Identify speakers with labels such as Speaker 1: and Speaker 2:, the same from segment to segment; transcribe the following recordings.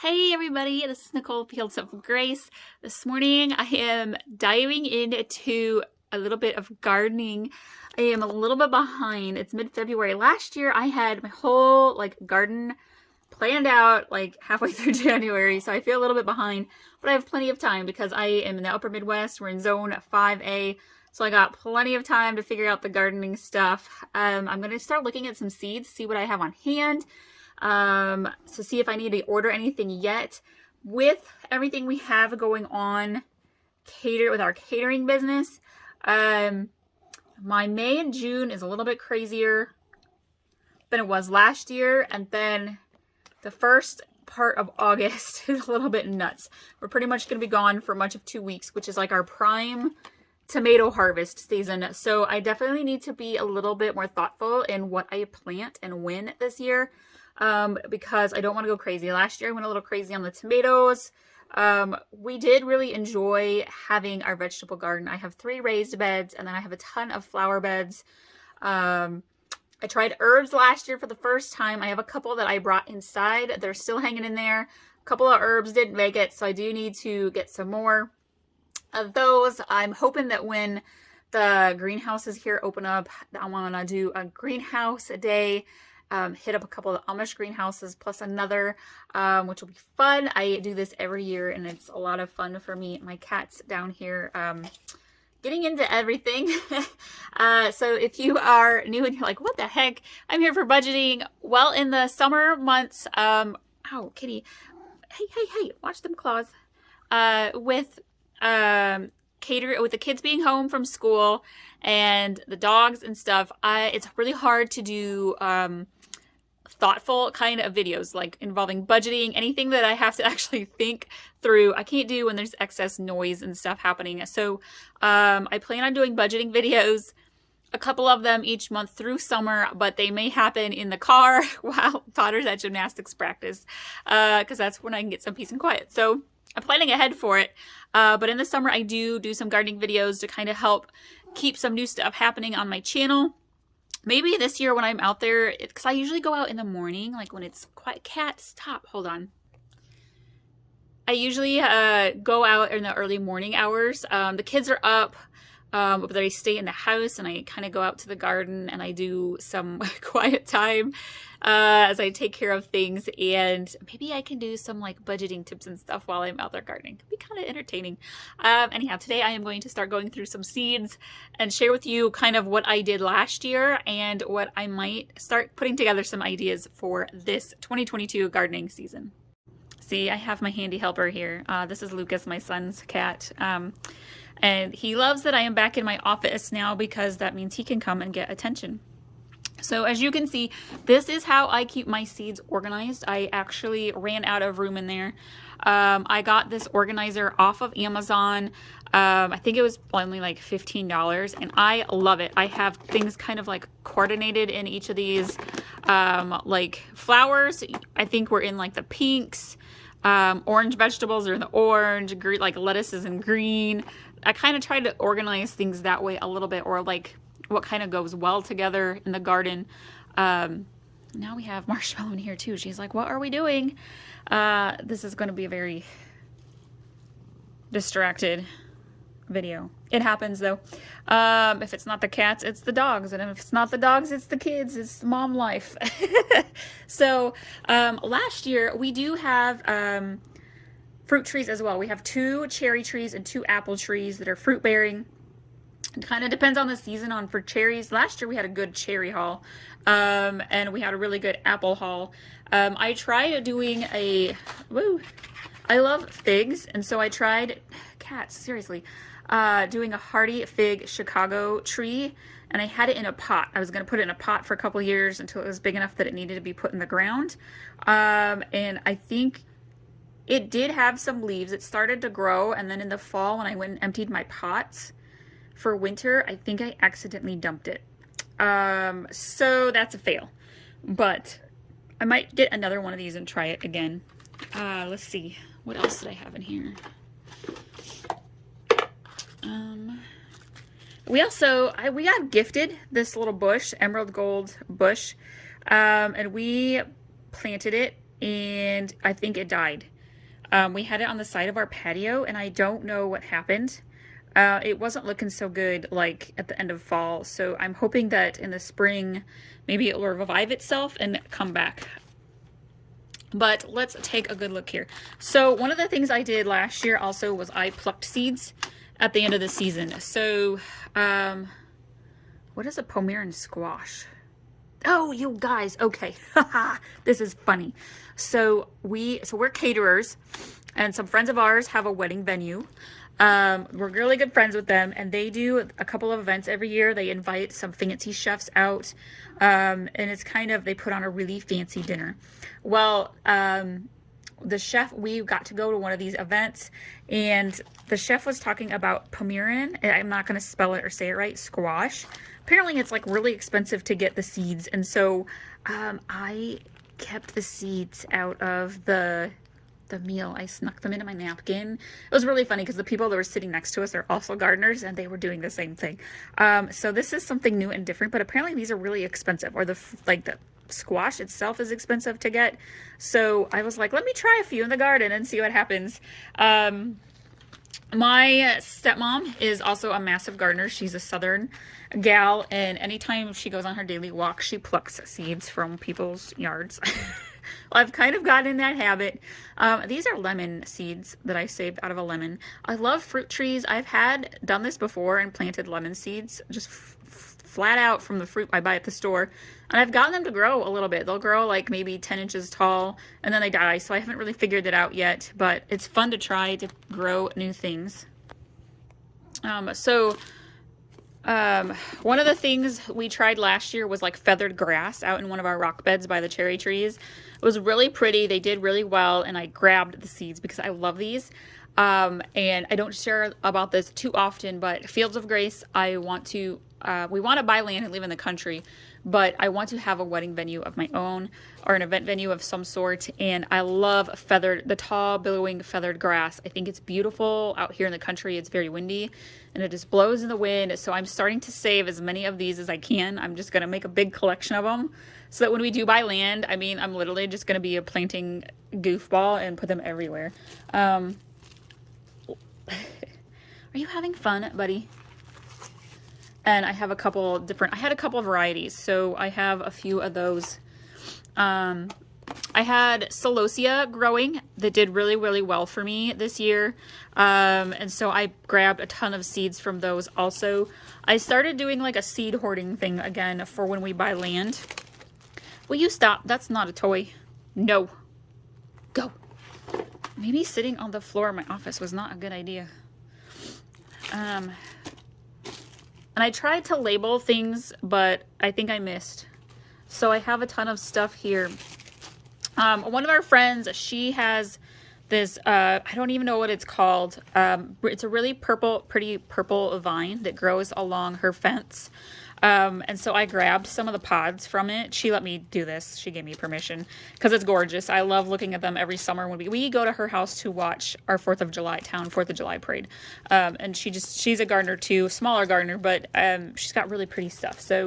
Speaker 1: Hey everybody, this is Nicole, Fields of Grace. This morning I am diving into a little bit of gardening. I am a little bit behind. It's mid-February. Last year I had my whole garden planned out halfway through January, so I feel a little bit behind, but I have plenty of time because I am in the upper Midwest. We're in zone 5A, so I got plenty of time to figure out the gardening stuff. I'm going to start looking at some seeds, see what I have on hand. So see if I need to order anything yet. With everything we have going on with our catering business, my May and June is a little bit crazier than it was last year, and then the first part of August is a little bit nuts. We're pretty much going to be gone for much of 2 weeks, which is like our prime tomato harvest season. So I definitely need to be a little bit more thoughtful in what I plant and when this year. Because I don't want to go crazy. Last year I went a little crazy on the tomatoes. We did really enjoy having our vegetable garden. I have 3 raised beds, and then I have a ton of flower beds. I tried herbs last year for the first time. I have a couple that I brought inside. They're still hanging in there. A couple of herbs didn't make it, so I do need to get some more of those. I'm hoping that when the greenhouses here open up, I want to do a greenhouse a day. Hit up a couple of Amish greenhouses plus another, which will be fun. I do this every year and it's a lot of fun for me. My cat's down here getting into everything. So if you are new and you're like, what the heck? I'm here for budgeting. Well, in the summer months, ow, kitty. Hey, watch them claws. With the kids being home from school and the dogs and stuff, it's really hard to do thoughtful kind of videos, involving budgeting, anything that I have to actually think through. I can't do when there's excess noise and stuff happening. So I plan on doing budgeting videos, a couple of them each month through summer, but they may happen in the car while Potter's at gymnastics practice, because that's when I can get some peace and quiet. So I'm planning ahead for it. But in the summer, I do some gardening videos to kind of help keep some new stuff happening on my channel. Maybe this year when I'm out there, because I usually go out in the morning, when it's quiet. Cat, stop, hold on. I usually go out in the early morning hours. The kids are up, but I stay in the house and I kind of go out to the garden and I do some quiet time as I take care of things, and maybe I can do some budgeting tips and stuff while I'm out there gardening. It could be kind of entertaining. Anyhow, today I am going to start going through some seeds and share with you kind of what I did last year and what I might start putting together some ideas for this 2022 gardening season. See, I have my handy helper here. This is Lucas, my son's cat. And he loves that I am back in my office now because that means he can come and get attention. So as you can see, this is how I keep my seeds organized. I actually ran out of room in there. I got this organizer off of Amazon. I think it was only $15, and I love it. I have things kind of coordinated in each of these. Flowers, I think we're in the pinks. Orange vegetables are in the orange, green, lettuce is in green. I kind of try to organize things that way a little bit, or what kind of goes well together in the garden. Now we have Marshmallow in here too. She's like, what are we doing? This is going to be a very distracted video. It happens though. If it's not the cats, it's the dogs. And if it's not the dogs, it's the kids. It's mom life. So last year we do have fruit trees as well. We have 2 cherry trees and 2 apple trees that are fruit bearing. It kind of depends on the season for cherries. Last year we had a good cherry haul, and we had a really good apple haul. I tried doing I love figs, and so I tried, cats, seriously, doing a hardy fig Chicago tree, and I had it in a pot. I was going to put it in a pot for a couple years until it was big enough that it needed to be put in the ground, and I think it did have some leaves. It started to grow, and then in the fall when I went and emptied my pots for winter, I think I accidentally dumped it. So that's a fail, but I might get another one of these and try it again. Let's see, what else did I have in here? We got gifted this little bush, emerald gold bush, and we planted it and I think it died. We had it on the side of our patio, and I don't know what happened. It wasn't looking so good like at the end of fall, so I'm hoping that in the spring maybe it will revive itself and come back. But let's take a good look here. So one of the things I did last year also was I plucked seeds at the end of the season. So what is a Butternut squash? Oh, you guys, okay. This is funny. So we're caterers, and some friends of ours have a wedding venue. We're really good friends with them, and they do a couple of events every year. They invite some fancy chefs out, and it's kind of, they put on a really fancy dinner. Well, the chef, we got to go to one of these events, and the chef was talking about Butternut, and I'm not going to spell it or say it right, squash. Apparently it's like really expensive to get the seeds, and so I kept the seeds out of the meal. I snuck them into my napkin. It was really funny because the people that were sitting next to us are also gardeners, and they were doing the same thing. So this is something new and different, but apparently these are really expensive, or the squash itself is expensive to get. So I was like, let me try a few in the garden and see what happens. My stepmom is also a massive gardener. She's a southern gal, and anytime she goes on her daily walk, she plucks seeds from people's yards. I've kind of gotten in that habit. These are lemon seeds that I saved out of a lemon. I love fruit trees. I've done this before and planted lemon seeds just flat out from the fruit I buy at the store. And I've gotten them to grow a little bit. They'll grow like maybe 10 inches tall, and then they die. So I haven't really figured it out yet, but it's fun to try to grow new things. One of the things we tried last year was like feathered grass out in one of our rock beds by the cherry trees. It was really pretty. They did really well, and I grabbed the seeds because I love these. And I don't share about this too often, but Fields of Grace, we want to buy land and live in the country, but I want to have a wedding venue of my own, or an event venue of some sort. And I love the tall, billowing feathered grass. I think it's beautiful out here in the country. It's very windy and it just blows in the wind. So I'm starting to save as many of these as I can. I'm just going to make a big collection of them so that when we do buy land, I mean, I'm literally just going to be a planting goofball and put them everywhere. Are you having fun, buddy? And I have I had a couple of varieties, so I have a few of those. I had celosia growing that did really, really well for me this year. And so I grabbed a ton of seeds from those also. I started doing like a seed hoarding thing again for when we buy land. Will you stop? That's not a toy. No. Go. Maybe sitting on the floor of my office was not a good idea. And I tried to label things, but I think I missed. So I have a ton of stuff here. One of our friends, she has this, I don't even know what it's called. It's a really pretty purple vine that grows along her fence. And so I grabbed some of the pods from it. She let me do this. She gave me permission because it's gorgeous. I love looking at them every summer when we go to her house to watch our 4th of July parade. And she's a gardener too, smaller gardener, but she's got really pretty stuff. So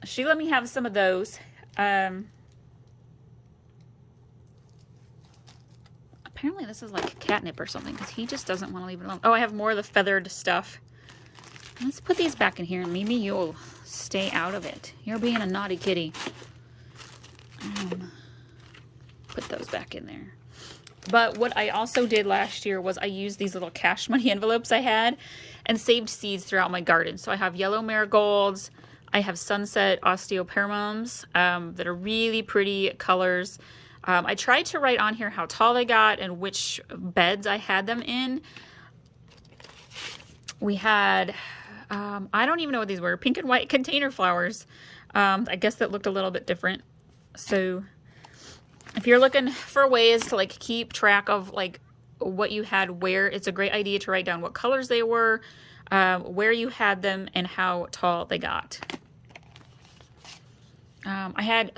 Speaker 1: she let me have some of those. Apparently this is like catnip or something because he just doesn't want to leave it alone. Oh, I have more of the feathered stuff. Let's put these back in here and maybe you'll stay out of it. You're being a naughty kitty. Put those back in there. But what I also did last year was I used these little cash money envelopes I had and saved seeds throughout my garden. So I have yellow marigolds. I have sunset osteoperimums that are really pretty colors. I tried to write on here how tall they got and which beds I had them in. We had... I don't even know what these were. Pink and white container flowers. I guess that looked a little bit different. So if you're looking for ways to like keep track of like what you had where, it's a great idea to write down what colors they were, where you had them, and how tall they got. I had,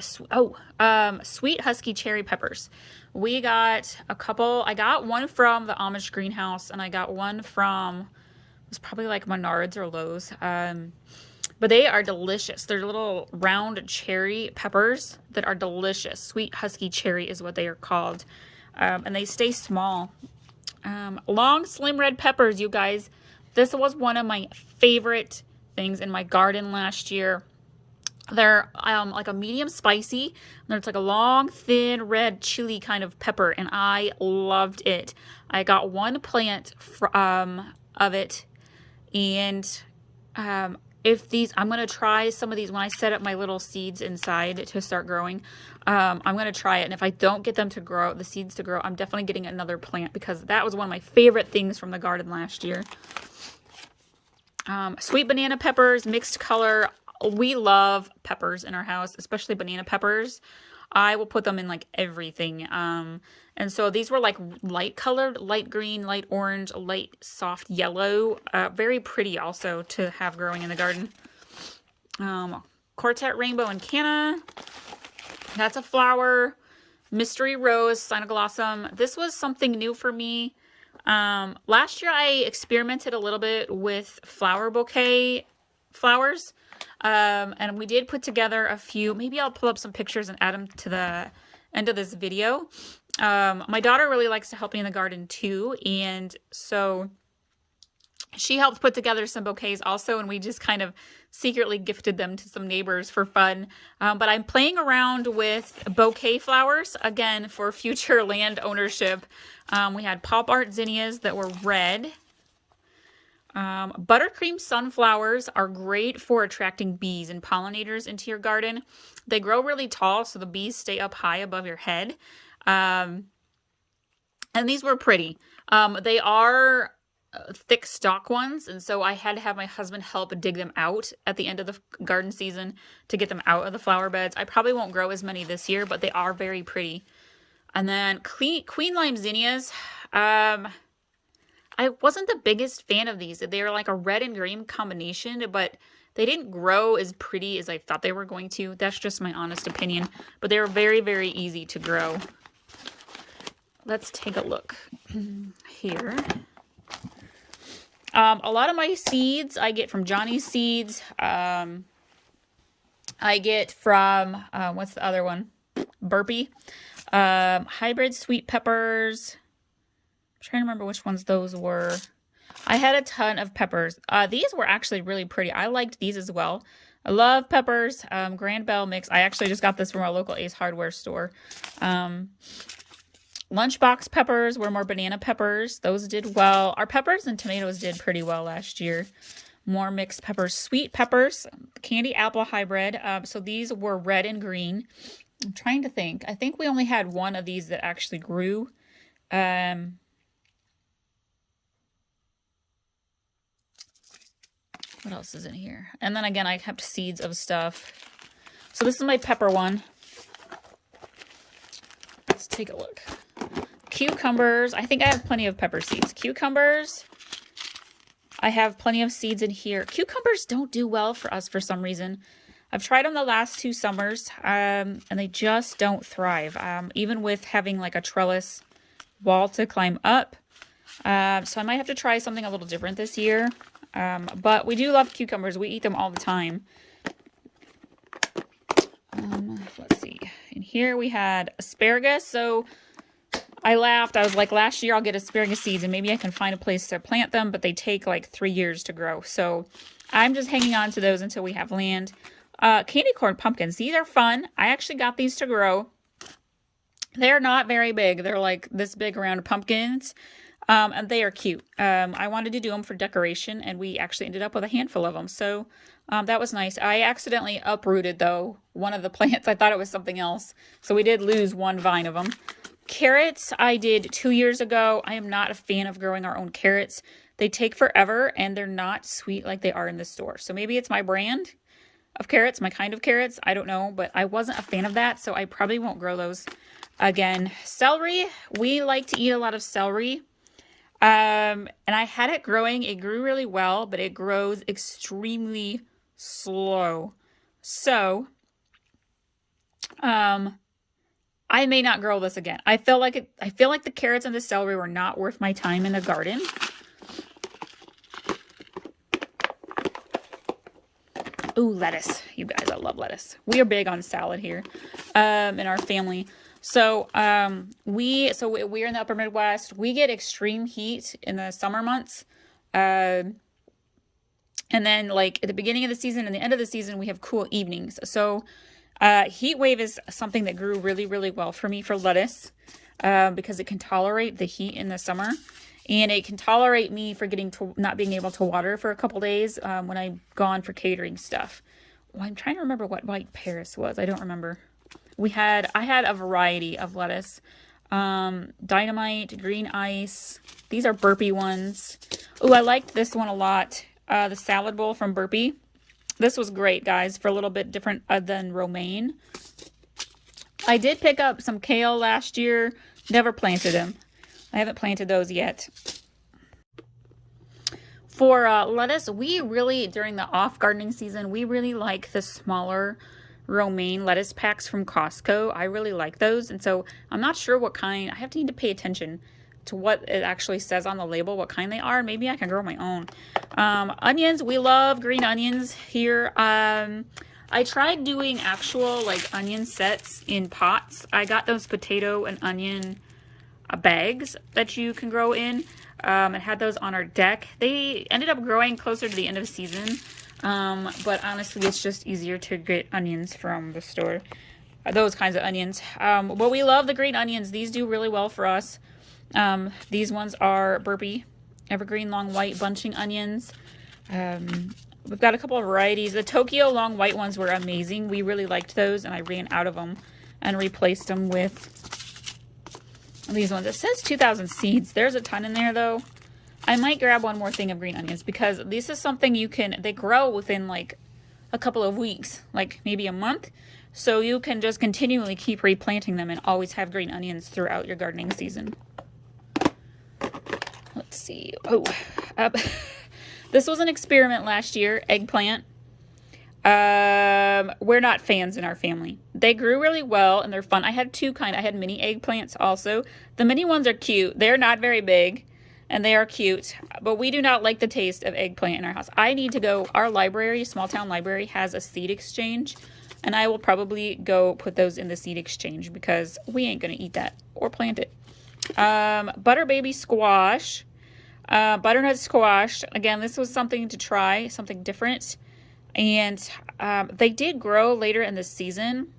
Speaker 1: sweet Husky cherry peppers. We got a couple. I got one from the Amish greenhouse, and I got one from... It was probably like Menards or Lowe's. But they are delicious. They're little round cherry peppers that are delicious. Sweet Husky cherry is what they are called. And they stay small. Long, slim red peppers, you guys. This was one of my favorite things in my garden last year. They're like a medium spicy. It's like a long, thin, red chili kind of pepper, and I loved it. I got one plant of it, and I'm going to try some of these when I set up my little seeds inside to start growing. I'm going to try it, and if I don't get them to grow, the seeds to grow, I'm definitely getting another plant because that was one of my favorite things from the garden last year. Sweet banana peppers, mixed color. We love peppers in our house, especially banana peppers. I will put them in like everything. And so these were like light colored, light green, light orange, light soft yellow. Very pretty also to have growing in the garden. Quartet rainbow and canna. That's a flower. Mystery rose, cynoglossum. This was something new for me. Last year I experimented a little bit with flower bouquet flowers. And we did put together a few. Maybe I'll pull up some pictures and add them to the end of this video. My daughter really likes to help me in the garden too, and so she helped put together some bouquets also, and we just kind of secretly gifted them to some neighbors for fun. But I'm playing around with bouquet flowers again for future land ownership. We had pop art zinnias that were red. Buttercream sunflowers are great for attracting bees and pollinators into your garden. They grow really tall, so the bees stay up high above your head. And these were pretty. They are thick stalk ones, and so I had to have my husband help dig them out at the end of the garden season to get them out of the flower beds. I probably won't grow as many this year, but they are very pretty. And then queen lime zinnias. I wasn't the biggest fan of these. They were like a red and green combination, but they didn't grow as pretty as I thought they were going to. That's just my honest opinion. But they were very, very easy to grow. Let's take a look here. A lot of my seeds I get from Johnny's Seeds. I get from, what's the other one? Burpee. Hybrid sweet peppers. I'm trying to remember which ones those were. I had a ton of peppers. These were actually really pretty. I liked these as well. I love peppers. Grand Bell mix. I actually just got this from our local Ace Hardware store. Lunchbox peppers were more banana peppers. Those did well. Our peppers and tomatoes did pretty well last year. More mixed peppers. Sweet peppers. Candy apple hybrid. So these were red and green. I'm trying to think. I think we only had one of these that actually grew. What else is in here? And then again, I kept seeds of stuff. So this is my pepper one. Let's take a look. Cucumbers. I think I have plenty of pepper seeds. Cucumbers. I have plenty of seeds in here. Cucumbers don't do well for us for some reason. I've tried them the last 2 summers, and they just don't thrive. Even with having like a trellis wall to climb up. So I might have to try something a little different this year. But we do love cucumbers. We eat them all the time. Let's see. In here we had asparagus. So I laughed. I was like, last year I'll get asparagus seeds and maybe I can find a place to plant them, but they take like 3 years to grow. So I'm just hanging on to those until we have land. Candy corn pumpkins. These are fun. I actually got these to grow. They're not very big. They're like this big round pumpkins. And they are cute. I wanted to do them for decoration, and we actually ended up with a handful of them. So that was nice. I accidentally uprooted, though, one of the plants. I thought it was something else. So we did lose one vine of them. Carrots I did 2 years ago. I am not a fan of growing our own carrots. They take forever, and they're not sweet like they are in the store. So maybe it's my brand of carrots, my kind of carrots. I don't know, but I wasn't a fan of that, so I probably won't grow those again. Celery. We like to eat a lot of celery. And I had it growing. It grew really well, but it grows extremely slow. So, I may not grow this again. I feel like the carrots and the celery were not worth my time in the garden. Ooh, lettuce. You guys, I love lettuce. We are big on salad here in our family. So we're in the upper Midwest. We get extreme heat in the summer months. And then like at the beginning of the season and the end of the season, we have cool evenings. So heat wave is something that grew really, really well for me for lettuce because it can tolerate the heat in the summer. And it can tolerate me for not being able to water for a couple days when I'm gone for catering stuff. Well, I'm trying to remember what white Paris was. I don't remember. I had a variety of lettuce. Dynamite, green ice. These are Burpee ones. Oh, I liked this one a lot. The salad bowl from Burpee. This was great, guys, for a little bit different than romaine. I did pick up some kale last year. Never planted them. I haven't planted those yet. For lettuce, we really, during the off gardening season, we really like the smaller romaine lettuce packs from Costco. I really like those. And so I'm not sure what kind. I need to pay attention to what it actually says on the label, what kind they are. Maybe I can grow my own. Onions, we love green onions here. I tried doing actual like onion sets in pots. I got those potato and onion bags that you can grow in and had those on our deck. They ended up growing closer to the end of the season, but honestly it's just easier to get onions from the store, those kinds of onions. But we love the green onions. These do really well for us. These ones are Burpee evergreen long white bunching onions. We've got a couple of varieties. The Tokyo long white ones were amazing. We really liked those and I ran out of them and replaced them with these ones. It says 2,000 seeds. There's a ton in there though. I might grab one more thing of green onions because this is something they grow within like a couple of weeks, like maybe a month. So you can just continually keep replanting them and always have green onions throughout your gardening season. Let's see. Oh, this was an experiment last year. Eggplant. We're not fans in our family. They grew really well and they're fun. I had I had mini eggplants also. The mini ones are cute. They're not very big and they are cute, but we do not like the taste of eggplant in our house. I need to go, our library, small town library, has a seed exchange and I will probably go put those in the seed exchange because we ain't going to eat that or plant it. Butter baby squash, butternut squash. Again, this was something to try, something different. And they did grow later in the season,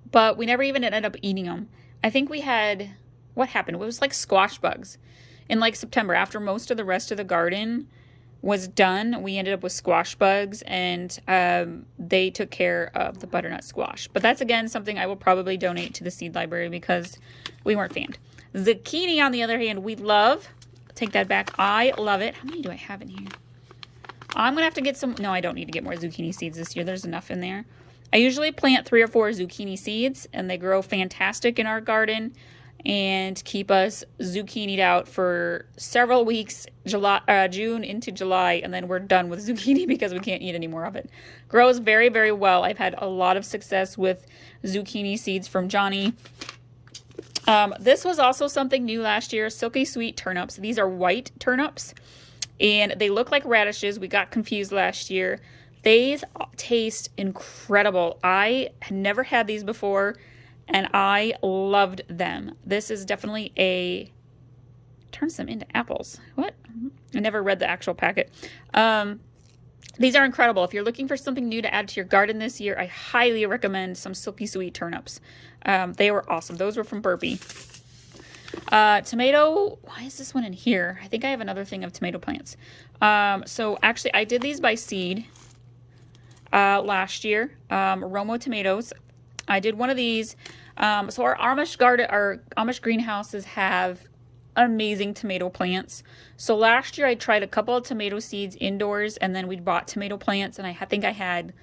Speaker 1: but we never even ended up eating them. I think we had, what happened? It was like squash bugs in like September. After most of the rest of the garden was done, we ended up with squash bugs and they took care of the butternut squash. But that's, again, something I will probably donate to the seed library because we weren't fanned. Zucchini, on the other hand, we love. Take that back. I love it. How many do I have in here? I'm going to have to get some. No, I don't need to get more zucchini seeds this year. There's enough in there. I usually plant 3 or 4 zucchini seeds, and they grow fantastic in our garden and keep us zucchinied out for several weeks, June into July, and then we're done with zucchini because we can't eat any more of it. Grows very, very well. I've had a lot of success with zucchini seeds from Johnny. This was also something new last year, Silky Sweet turnips. These are white turnips. And they look like radishes. We got confused last year. These taste incredible. I had never had these before, and I loved them. This is definitely turns them into apples. What? I never read the actual packet. These are incredible. If you're looking for something new to add to your garden this year, I highly recommend some Silky Sweet turnips. They were awesome. Those were from Burpee. Tomato, why is this one in here? I think I have another thing of tomato plants. So actually I did these by seed last year. Romo tomatoes. I did one of these. So our Amish greenhouses have amazing tomato plants. So last year I tried a couple of tomato seeds indoors and then we bought tomato plants and I think I had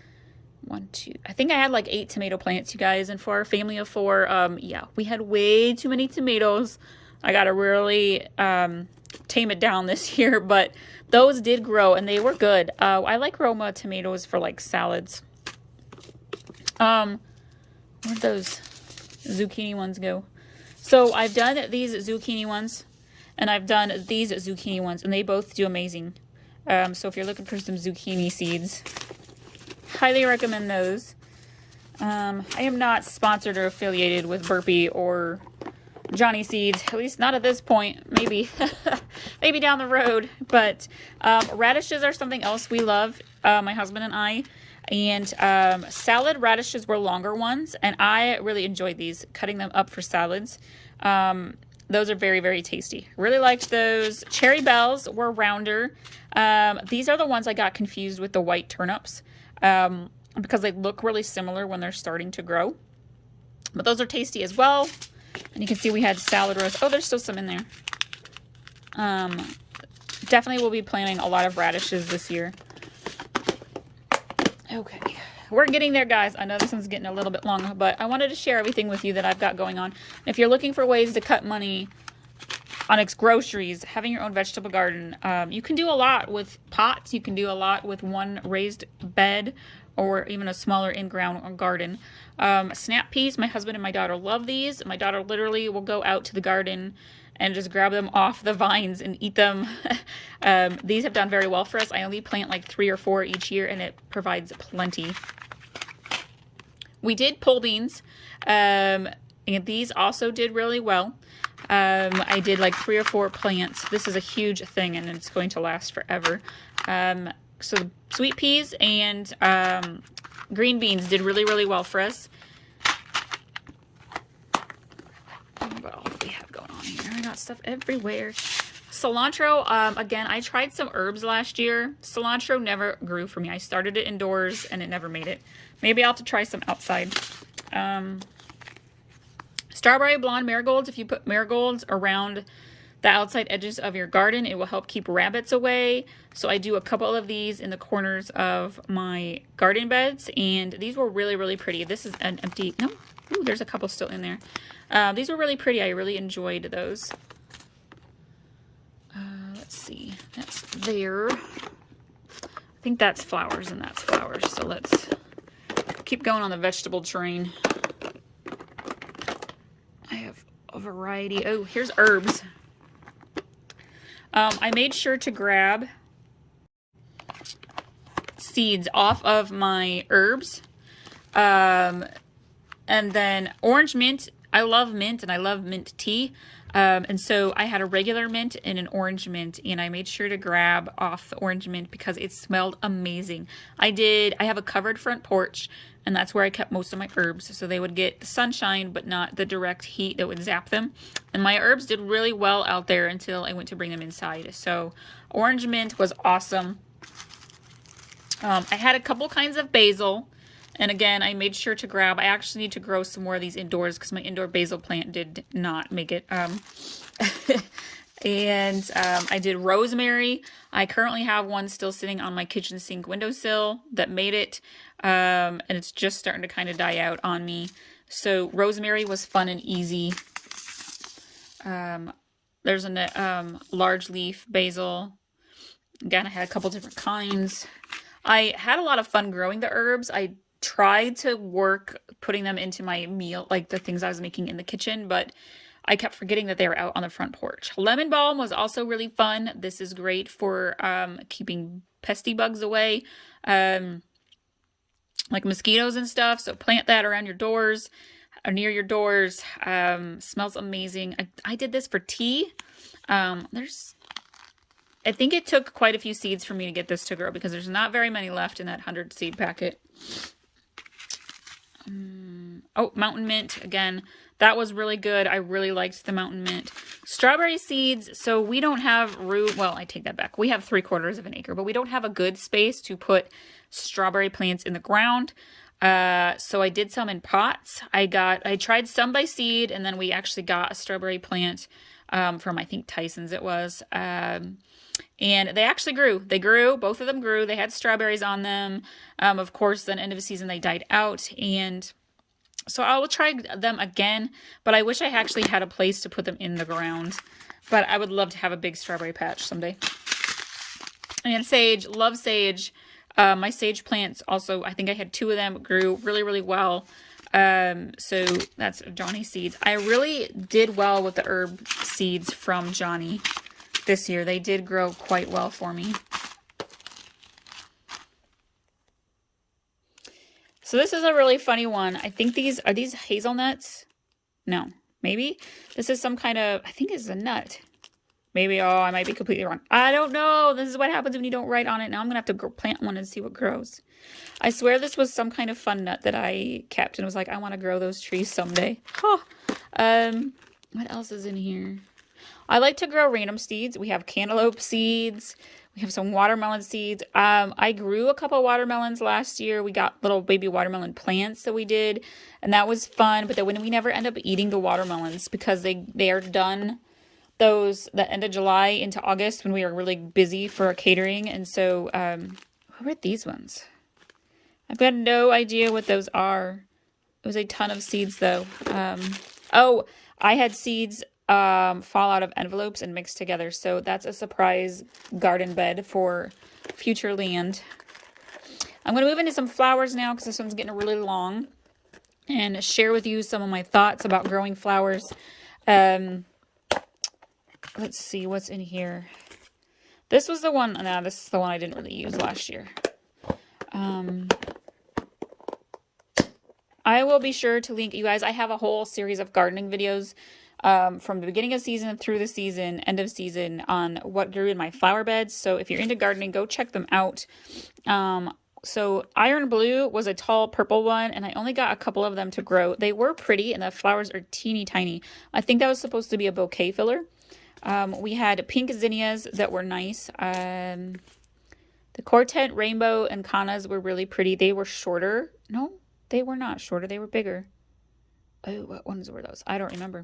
Speaker 1: like 8 tomato plants, you guys, and for our family of 4, yeah, we had way too many tomatoes. I gotta really tame it down this year, but those did grow and they were good. I like Roma tomatoes for like salads. Where'd those zucchini ones go? So I've done these zucchini ones and I've done these zucchini ones and they both do amazing. So if you're looking for some zucchini seeds, Highly recommend those. I am not sponsored or affiliated with Burpee or Johnny Seeds, at least not at this point. Maybe maybe down the road. But radishes are something else we love, my husband and I. And salad radishes were longer ones, and I really enjoyed these, cutting them up for salads. Those are very, very tasty. Really liked those. Cherry bells were rounder. These are the ones I got confused with the white turnips, because they look really similar when they're starting to grow. But those are tasty as well. And you can see we had salad roast. Oh, there's still some in there. Definitely will be planting a lot of radishes this year. Okay, we're getting there, guys. I know this one's getting a little bit long, but I wanted to share everything with you that I've got going on. If you're looking for ways to cut money on its groceries, having your own vegetable garden, you can do a lot with pots. You can do a lot with one raised bed or even a smaller in-ground garden. Snap peas, my husband and my daughter love these. My daughter literally will go out to the garden and just grab them off the vines and eat them. These have done very well for us. I only plant like 3 or 4 each year, and it provides plenty. We did pole beans, and these also did really well. I did like 3 or 4 plants. This is a huge thing, and it's going to last forever. So sweet peas and green beans did really, really well for us. What else do we have going on here? I got stuff everywhere. Cilantro, again, I tried some herbs last year. Cilantro never grew for me. I started it indoors and it never made it. Maybe I'll have to try some outside. Strawberry blonde marigolds. If you put marigolds around the outside edges of your garden, it will help keep rabbits away. So I do a couple of these in the corners of my garden beds, and these were really, really pretty. This is an empty, no, ooh, there's a couple still in there. These were really pretty. I really enjoyed those. Let's see, that's there. I think that's flowers and that's flowers. So let's keep going on the vegetable train. I have a variety. Oh, here's herbs. I made sure to grab seeds off of my herbs. And then orange mint. I love mint and I love mint tea. And so I had a regular mint and an orange mint, and I made sure to grab off the orange mint because it smelled amazing. I have a covered front porch, and that's where I kept most of my herbs, so they would get the sunshine but not the direct heat that would zap them. And my herbs did really well out there until I went to bring them inside. So orange mint was awesome. I had a couple kinds of basil, and again, I made sure to grab, I actually need to grow some more of these indoors because my indoor basil plant did not make it. And I did rosemary. I currently have one still sitting on my kitchen sink windowsill that made it. And it's just starting to kind of die out on me. So rosemary was fun and easy. There's a large leaf basil. Again, I had a couple different kinds. I had a lot of fun growing the herbs. I tried to work putting them into my meal, like the things I was making in the kitchen, but I kept forgetting that they were out on the front porch. Lemon balm was also really fun. This is great for keeping pesky bugs away, like mosquitoes and stuff. So plant that around your doors or near your doors. Smells amazing. I did this for tea. I think it took quite a few seeds for me to get this to grow because there's not very many left in that 100 seed packet. Oh, mountain mint again. That was really good. I really liked the mountain mint. Strawberry seeds. So we don't have room. Well, I take that back. We have 3/4 of an acre, but we don't have a good space to put strawberry plants in the ground. So I did some in pots. I tried some by seed, and then we actually got a strawberry plant from, I think, Tyson's it was. And they actually grew. They grew. Both of them grew. They had strawberries on them. Of course, then end of the season, they died out. And so I will try them again. But I wish I actually had a place to put them in the ground. But I would love to have a big strawberry patch someday. And sage. Love sage. My sage plants also, I think I had 2 of them. Grew really, really well. So that's Johnny Seeds. I really did well with the herb seeds from Johnny this year. They did grow quite well for me. So this is a really funny one. I think are these hazelnuts? No, maybe this is some kind of, I think it's a nut. Maybe, oh, I might be completely wrong. I don't know. This is what happens when you don't write on it. Now I'm going to have to plant one and see what grows. I swear this was some kind of fun nut that I kept and was like, I want to grow those trees someday. Huh. What else is in here? I like to grow random seeds. We have cantaloupe seeds. We have some watermelon seeds. I grew a couple watermelons last year. We got little baby watermelon plants that we did, and that was fun. But then we never end up eating the watermelons because they are done those the end of July into August when we are really busy for catering. And so, what were these ones? I've got no idea what those are. It was a ton of seeds though. Oh, I had seeds fall out of envelopes and mixed together. So that's a surprise garden bed for future land. I'm going to move into some flowers now because this one's getting really long and share with you some of my thoughts about growing flowers. Let's see what's in here. This was the one, no, this is the one I didn't really use last year. I will be sure to link you guys. I have a whole series of gardening videos from the beginning of season through the season, end of season, on what grew in my flower beds. So if you're into gardening, go check them out. So Iron Blue was a tall purple one, and I only got a couple of them to grow. They were pretty, and the flowers are teeny tiny. I think that was supposed to be a bouquet filler. We had pink zinnias that were nice. The Quartet Rainbow and Canas were really pretty. They were shorter. No, they were not shorter. They were bigger. Oh, what ones were those? I don't remember.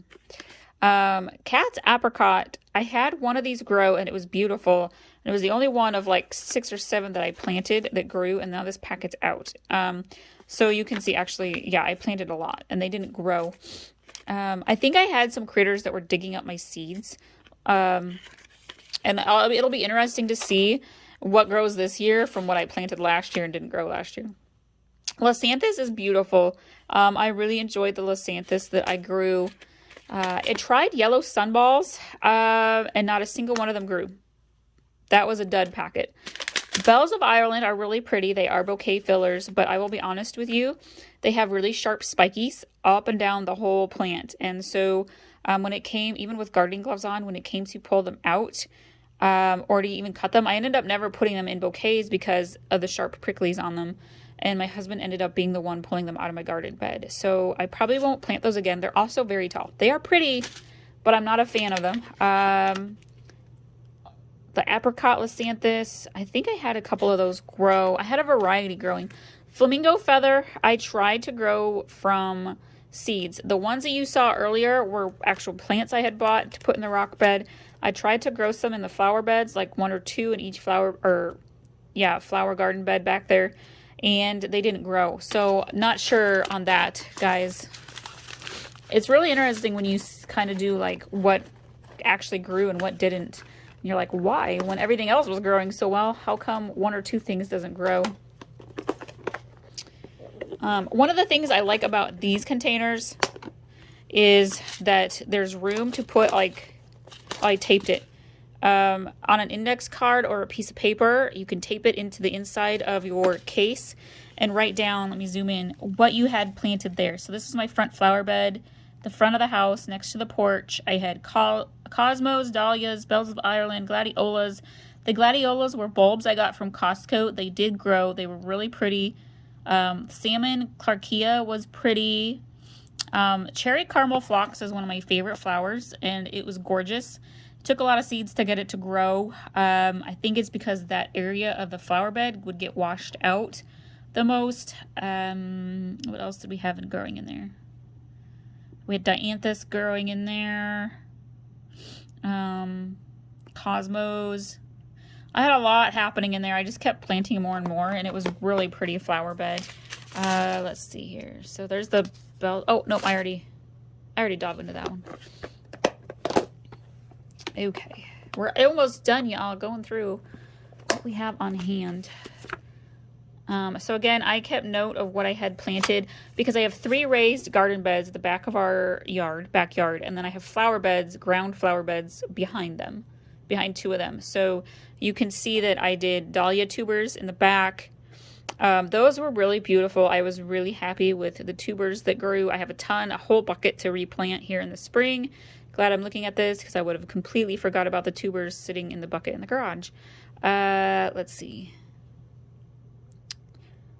Speaker 1: Cat's Apricot. I had one of these grow and it was beautiful. And it was the only one of like 6 or 7 that I planted that grew, and now this packet's out. So you can see actually, yeah, I planted a lot and they didn't grow. I think I had some critters that were digging up my seeds. And it'll be interesting to see what grows this year from what I planted last year and didn't grow last year. Lasanthus is beautiful. I really enjoyed the Lasanthus that I grew. It tried yellow sunballs, and not a single one of them grew. That was a dud packet. Bells of Ireland are really pretty. They are bouquet fillers, but I will be honest with you, they have really sharp spikies up and down the whole plant. And so when it came, even with gardening gloves on, when it came to pull them out, or to even cut them, I ended up never putting them in bouquets because of the sharp pricklies on them. And my husband ended up being the one pulling them out of my garden bed. So I probably won't plant those again. They're also very tall. They are pretty, but I'm not a fan of them. The Apricot Lasanthus, I think I had a couple of those grow. I had a variety growing. Flamingo Feather, I tried to grow from seeds. The ones that you saw earlier were actual plants I had bought to put in the rock bed. I tried to grow some in the flower beds, like 1 or 2 in each flower garden bed back there. And they didn't grow. So not sure on that, guys. It's really interesting when you kind of do like what actually grew and what didn't. And you're like, why? When everything else was growing so well, how come 1 or 2 things doesn't grow? One of the things I like about these containers is that there's room to put, like, I taped it. On an index card or a piece of paper, you can tape it into the inside of your case and write down, let me zoom in, what you had planted there. So this is my front flower bed, the front of the house next to the porch. I had cosmos, dahlias, bells of Ireland, gladiolas. The gladiolas were bulbs I got from Costco. They did grow. They were really pretty. Salmon Clarkia was pretty. Cherry caramel phlox is one of my favorite flowers, and it was gorgeous. Took a lot of seeds to get it to grow. I think it's because that area of the flower bed would get washed out the most. What else did we have growing in there? We had dianthus growing in there. Cosmos. I had a lot happening in there. I just kept planting more and more, and it was really pretty flower bed. Let's see here. So there's the bell. Oh, no, I already dove into that one. Okay, we're almost done, y'all, going through what we have on hand. So again, I kept note of what I had planted because I have 3 raised garden beds at the back of our backyard, and then I have flower beds, ground flower beds behind 2 of them. So you can see that I did dahlia tubers in the back. Those were really beautiful. I was really happy with the tubers that grew. I have a whole bucket to replant here in the spring. Glad I'm looking at this because I would have completely forgot about the tubers sitting in the bucket in the garage. Let's see.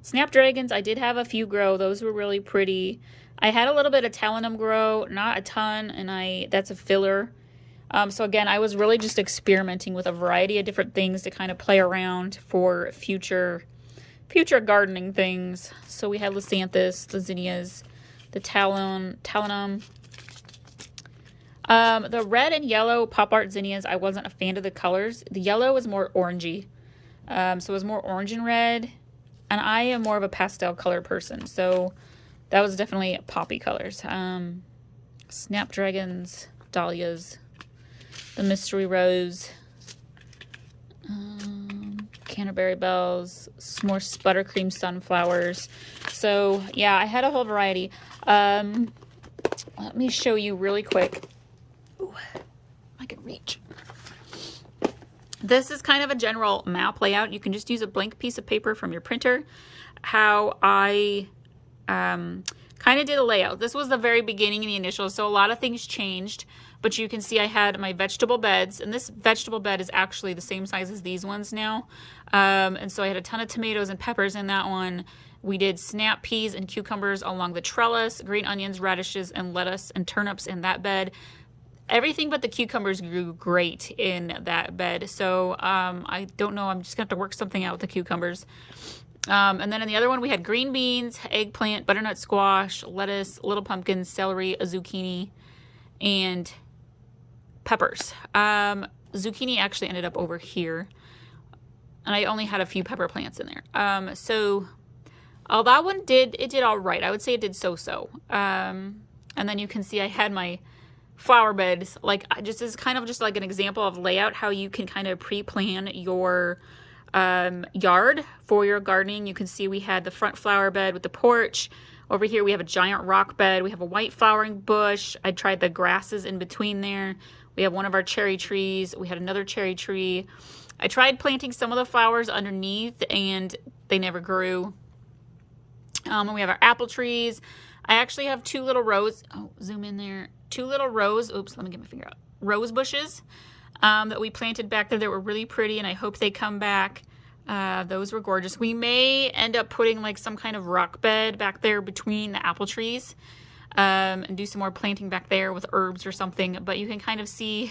Speaker 1: Snapdragons, I did have a few grow. Those were really pretty. I had a little bit of Talinum grow, not a ton, and that's a filler. So again, I was really just experimenting with a variety of different things to kind of play around for future gardening things. So we had Lasanthus, the Zinnias, the Talinum. The red and yellow pop art zinnias, I wasn't a fan of the colors. The yellow was more orangey. So it was more orange and red. And I am more of a pastel color person. So that was definitely poppy colors. Snapdragons, dahlias, the mystery rose, Canterbury bells, some more buttercream sunflowers. So yeah, I had a whole variety. Let me show you really quick. Ooh, I can reach. This is kind of a general map layout. You can just use a blank piece of paper from your printer. How I kind of did a layout. This was the very beginning in the initial, so a lot of things changed. But you can see I had my vegetable beds, and this vegetable bed is actually the same size as these ones now. And so I had a ton of tomatoes and peppers in that one. We did snap peas and cucumbers along the trellis, green onions, radishes, and lettuce and turnips in that bed. Everything but the cucumbers grew great in that bed. So I don't know, I'm just going to have to work something out with the cucumbers. And then in the other one, we had green beans, eggplant, butternut squash, lettuce, little pumpkins, celery, a zucchini, and peppers. Zucchini actually ended up over here, and I only had a few pepper plants in there. So that one did all right. I would say it did so-so. And then you can see I had my flower beds, like just as kind of just like an example of layout, how you can kind of pre-plan your yard for your gardening. You can see we had the front flower bed with the porch. Over here we have a giant rock bed. We have a white flowering bush. I tried the grasses in between there. We have one of our cherry trees. We had another cherry tree. I tried planting some of the flowers underneath and they never grew. And we have our apple trees. I actually have two little rows. Oh, zoom in there. Two little rows. Oops, let me get my finger out. Rose bushes that we planted back there that were really pretty, and I hope they come back. Those were gorgeous. We may end up putting like some kind of rock bed back there between the apple trees and do some more planting back there with herbs or something. But you can kind of see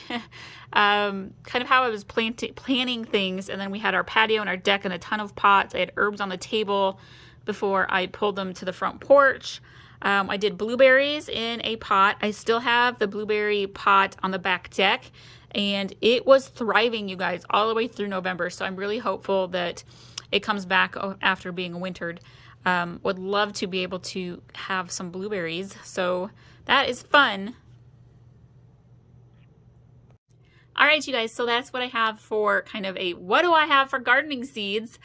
Speaker 1: kind of how I was planning things. And then we had our patio and our deck and a ton of pots. I had herbs on the table before I pulled them to the front porch. I did blueberries in a pot. I still have the blueberry pot on the back deck, and it was thriving, you guys, all the way through November. So I'm really hopeful that it comes back after being wintered. Would love to be able to have some blueberries. So that is fun. All right, you guys, so that's what I have for kind of a what do I have for gardening seeds.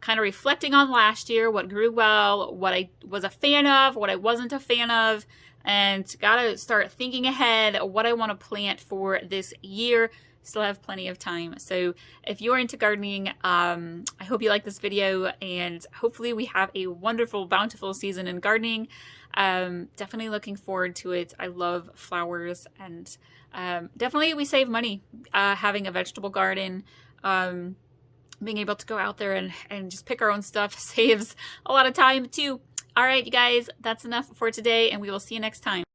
Speaker 1: Kind of reflecting on last year, what grew well, what I was a fan of, what I wasn't a fan of, and gotta start thinking ahead what I want to plant for this year. Still have plenty of time. So if you're into gardening, I hope you like this video, and hopefully we have a wonderful, bountiful season in gardening. Definitely looking forward to it. I love flowers, and definitely we save money having a vegetable garden. Being able to go out there and just pick our own stuff saves a lot of time too. All right, you guys, that's enough for today, and we will see you next time.